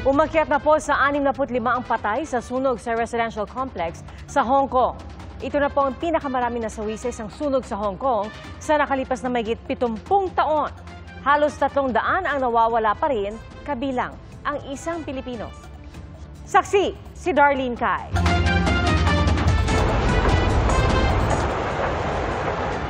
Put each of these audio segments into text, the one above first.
Umakyat na po sa 65 ang patay sa sunog sa residential complex sa Hong Kong. Ito na po ang pinakamarami nasawi sa isang sunog sa Hong Kong sa nakalipas na mahigit 70 taon. Halos 300 ang nawawala pa rin, kabilang ang isang Pilipino. Saksi, si Darlene Kai.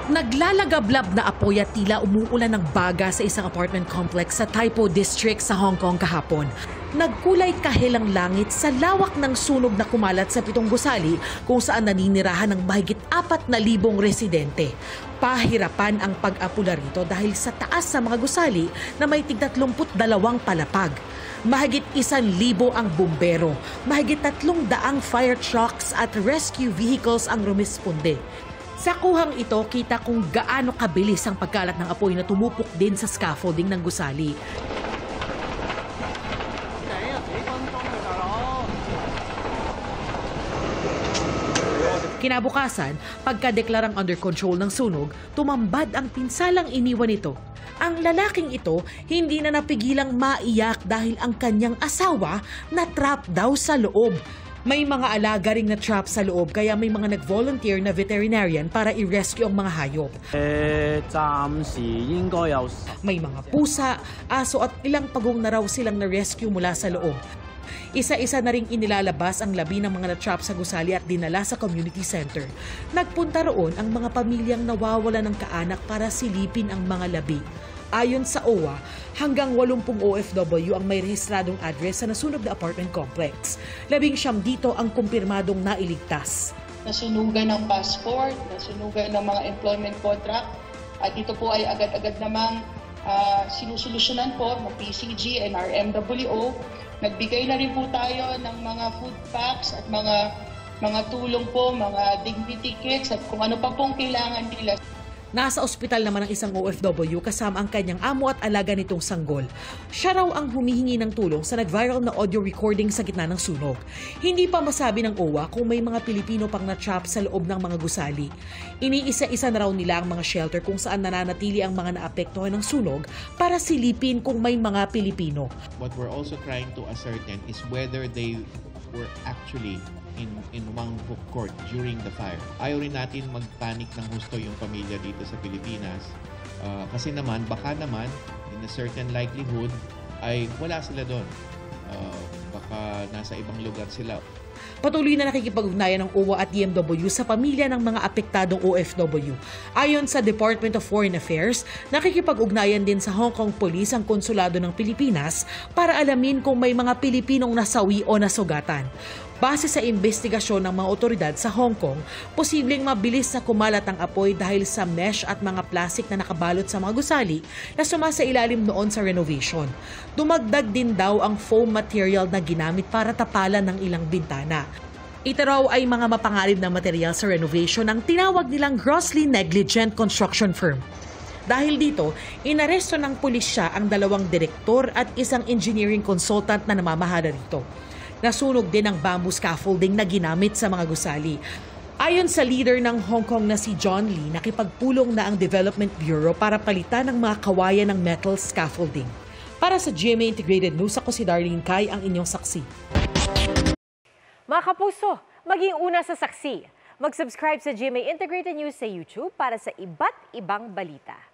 Naglalagablab na apoy at tila umuulan ng baga sa isang apartment complex sa Tai Po District sa Hong Kong kahapon. Nagkulay kahilang langit sa lawak ng sunog na kumalat sa 7 gusali kung saan naninirahan ng mahigit 4,000 residente. Pahirapan ang pag-apula rito dahil sa taas sa mga gusali na may tig 32 palapag. Mahigit 1,000 ang bumbero, mahigit 300 fire trucks at rescue vehicles ang rumisponde. Sa kuhang ito, kita kung gaano kabilis ang pagkalat ng apoy na tumupok din sa scaffolding ng gusali. Kinabukasan, pagkadeklarang under control ng sunog, tumambad ang pinsalang iniwan nito. Ang lalaking ito hindi na napigilang maiyak dahil ang kanyang asawa na-trap daw sa loob. May mga alaga ring na-trap sa loob kaya may mga nag-volunteer na veterinarian para i-rescue ang mga hayop. May mga pusa, aso at ilang pagong na raw silang na-rescue mula sa loob. Isa-isa na ring inilalabas ang labi ng mga na-trap sa gusali at dinala sa community center. Nagpunta roon ang mga pamilyang nawawala ng kaanak para silipin ang mga labi. Ayon sa OWA, hanggang 80 OFW ang may rehistradong address sa nasunog na apartment complex. 19 dito ang kumpirmadong nailigtas. Nasunugan ng passport, nasunugan ng mga employment contract, at ito po ay agad-agad namang sinusolusyonan po ng PCG and RMWO. Nagbigay na rin po tayo ng mga food packs at mga tulong po, mga dignity kits at kung ano pa pong kailangan nila. Nasa ospital naman ang isang OFW kasama ang kanyang amo at alaga nitong sanggol. Siya raw ang humihingi ng tulong sa nag-viral na audio recording sa gitna ng sunog. Hindi pa masabi ng OWA kung may mga Pilipino pang na-trap sa loob ng mga gusali. Iniisa-isa na raw nila ang mga shelter kung saan nananatili ang mga naapektuhan ng sunog para silipin kung may mga Pilipino. What we're also trying to ascertain is whether they were actually in Wang Fuk Court during the fire. Ayaw rin natin magpanik ng husto yung pamilya dito sa Pilipinas. Kasi naman, baka naman, in a certain likelihood, ay wala sila doon. Baka nasa ibang lugar sila. Patuloy na nakikipag-ugnayan ng OWA at DMW sa pamilya ng mga apektadong OFW. Ayon sa Department of Foreign Affairs, nakikipag-ugnayan din sa Hong Kong Police ang Konsulado ng Pilipinas para alamin kung may mga Pilipinong nasawi o nasugatan. Base sa investigasyon ng mga otoridad sa Hong Kong, posibleng mabilis na kumalat ang apoy dahil sa mesh at mga plastic na nakabalot sa mga gusali na sumasailalim noon sa renovation. Dumagdag din daw ang foam material na ginamit para tapalan ng ilang bintana. Ito raw ay mga mapanganib na material sa renovation ang tinawag nilang grossly negligent construction firm. Dahil dito, inaresto ng pulisya ang 2 direktor at isang engineering consultant na namamahala rito. Nasunog din ang bamboo scaffolding na ginamit sa mga gusali. Ayon sa leader ng Hong Kong na si John Lee, nakipagpulong na ang Development Bureau para palitan ang mga kawayan ng metal scaffolding. Para sa GMA Integrated News, ako si Darlene Kai, ang inyong saksi. Mga kapuso, maging una sa saksi. Mag-subscribe sa GMA Integrated News sa YouTube para sa iba't ibang balita.